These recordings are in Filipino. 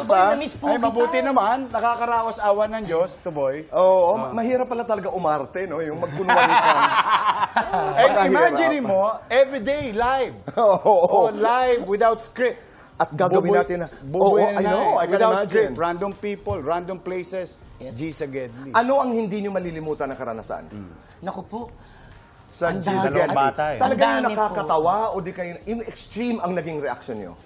Boy, na-miss po Ay, kita. mabuti naman. Nakakaraos awan ng Diyos, Tuboy. Oo, mahirap pala talaga umarte, no? Yung magkunwari ka. Imagine mo, everyday, live. Oo. Live, without script. At gagawin natin na... Bubuhay I know, I can without imagine. script. Random people, random places. G sa Gedli. Ano ang hindi nyo malilimutan na karanasan? Naku po. Sa Ang G dami. sa Gedli. Bata eh. Talaga Ang yung dami po. nakakatawa o di kayo... Yung extreme ang naging reaction nyo.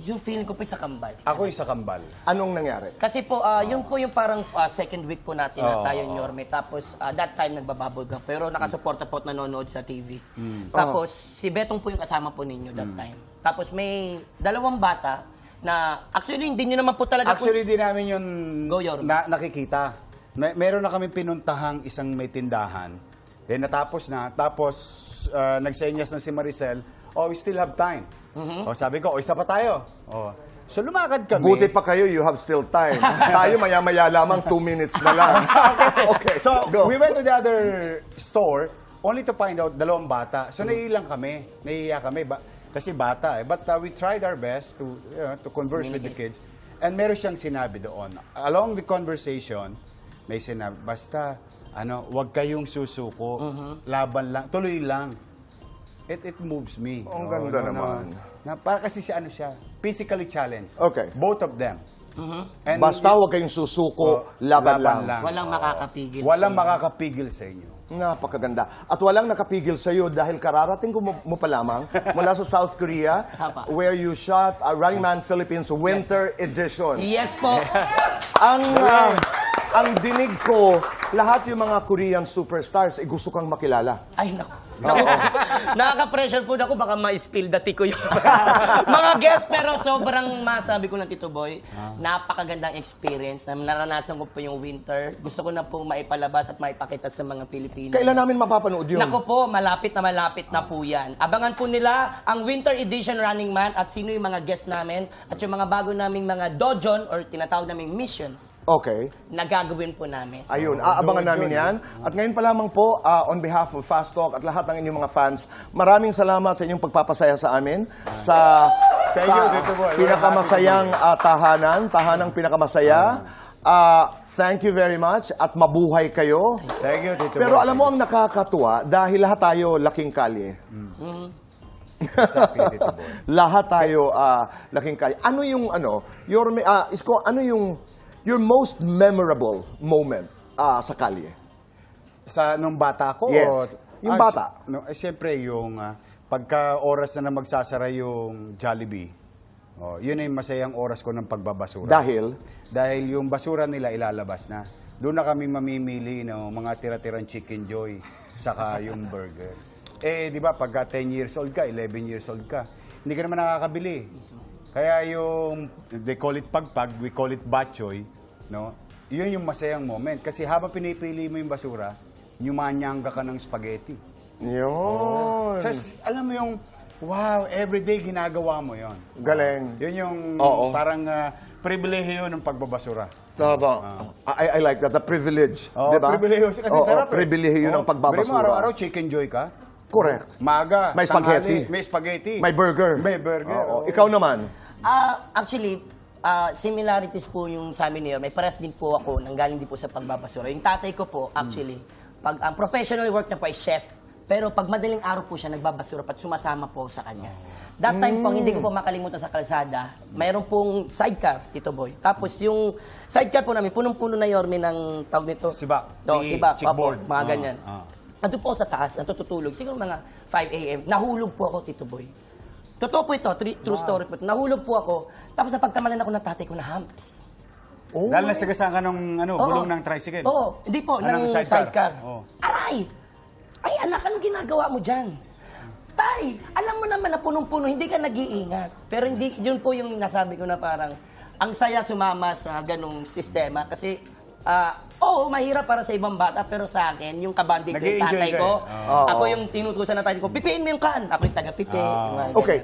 Yung feeling ko po sa kambal. Ako isa kambal. Anong nangyari? Kasi po, yun po yung parang second week po natin na tayo ni Yorme. Tapos, that time nagbababol ka. Pero nakasuporta po at nanonood sa TV. Tapos, si Betong po yung kasama po ninyo that time. Tapos, may dalawang bata na, actually, hindi nyo naman po talaga... Actually, di namin yun Go, Yorme. nakikita. Meron na kami pinuntahang isang may tindahan. Then natapos na. Tapos, nagsenyas na si Maricel, we still have time. Sabi ko, isa pa tayo. So, lumakad kami. Buti pa kayo, you have still time. Tayo maya-maya lamang 2 minutes na lang. Okay. So, Go. we went to the other store only to find out dalawang bata. So, nahihilang kami. Nahihiya kami. Kasi bata eh. But we tried our best to converse with the kids. And meron siyang sinabi doon. Along the conversation, may sinabi, basta, wag kayong susuko. Laban lang. Tuloy lang. It moves me. Ang ganda naman. Para kasi siya, physically challenged. Okay. Both of them. And Basta huwag kayong susuko, laban lang. Walang makakapigil. Walang makakapigil sa inyo. Napakaganda. At walang nakapigil sa iyo dahil kararating mo pa lamang mula sa South Korea where you shot Running Man Philippines Winter Edition. Yes po. Ang dinig ko, lahat yung mga Korean superstars, gusto kang makilala. Ay, naku. Nakaka-pressure po ako, baka ma-spill dati ko yung mga guests. Pero sobrang masabi ko lang, Tito Boy, napakagandang experience. Naranasan ko po yung winter. Gusto ko na po maipalabas at maipakita sa mga Pilipino. Kailan namin mapapanood yun? Naku po, malapit na po yan. Abangan po nila ang Winter Edition Running Man at sino yung mga guests namin at yung mga bago naming mga dojon or tinatawag naming missions. Okay. Nagagawin po namin. Ayun, aabangan namin yan. At ngayon pa lamang po, on behalf of Fast Talk at lahat ng inyong mga fans, maraming salamat sa inyong pagpapasaya sa amin. Sa pinakamasayang tahanang pinakamasaya. Thank you very much at mabuhay kayo. Thank you, Tito Pero Boy. alam mo ang nakakatuwa, dahil lahat tayo laking kalye. Exactly, Tito Boy. Lahat tayo laking kalye. Ano yung, Isko, ano yung your most memorable moment sa kalye? Nung bata ko? Yes. Yung bata. Siyempre, yung pagka oras na magsasara yung Jollibee, yun ay masayang oras ko ng pagbabasura. Dahil? Dahil yung basura nila ilalabas na. Doon na kami mamimili ng mga tira-tirang Chicken Joy, saka yung burger. Di ba, pagka 10 years old ka, 11 years old ka, hindi ka naman nakakabili. Kaya yung, they call it pagpag, we call it batchoy, no? Yun yung masayang moment. Kasi habang pinipili mo yung basura, nyumanyangga ka ng spaghetti. Yun. So, alam mo yung, wow, everyday ginagawa mo yon. Galing. Yun yung parang pribilehiyo ng pagbabasura. I like that, the privilege. Diba? Pribilehiyo. Kasi sarap pribilehiyo ng pagbabasura. Bili mo araw-araw chicken joy ka. Correct. Maga, May spaghetti. May spaghetti. May burger. May burger. Ikaw naman? Actually, similarities po yung sa amin niyo. May pares din po ako, nanggaling din po sa pagbabasura. Yung tatay ko po, actually, ang professional work niya po ay chef. Pero pag madaling araw po siya, nagbabasura at sumasama po sa kanya. That time po, hindi ko po makalimutan sa kalsada, mayroon pong sidecar, Tito Boy. Tapos yung sidecar po namin, punong-puno na Yorme ng tawag nito. Sibak. Sibak. Chickboard. Mga ganyan. Ando po sa taas, natutulog. Siguro mga 5 a.m. Nahulog po ako, Tito Boy. Totoo po ito, true story po. Nahulog po ako, tapos napagkamalan ako ng tatay ko na humps. Dahil nasagasaan ka ng gulong ng tricycle? Oo, hindi po, ng sidecar. Aray! Ay, anak, anong ginagawa mo dyan? Tay, alam mo naman na punong-puno, hindi ka nag-iingat. Pero hindi, yun po yung nasabi ko na parang, ang saya sumama sa ganong sistema. Kasi, mahirap para sa ibang bata, pero sa akin, yung kabanding ng tatay ko, ako yung tinutusan ng tatay ko, pipiin mo yung kan. Ako yung taga-pipi. Okay.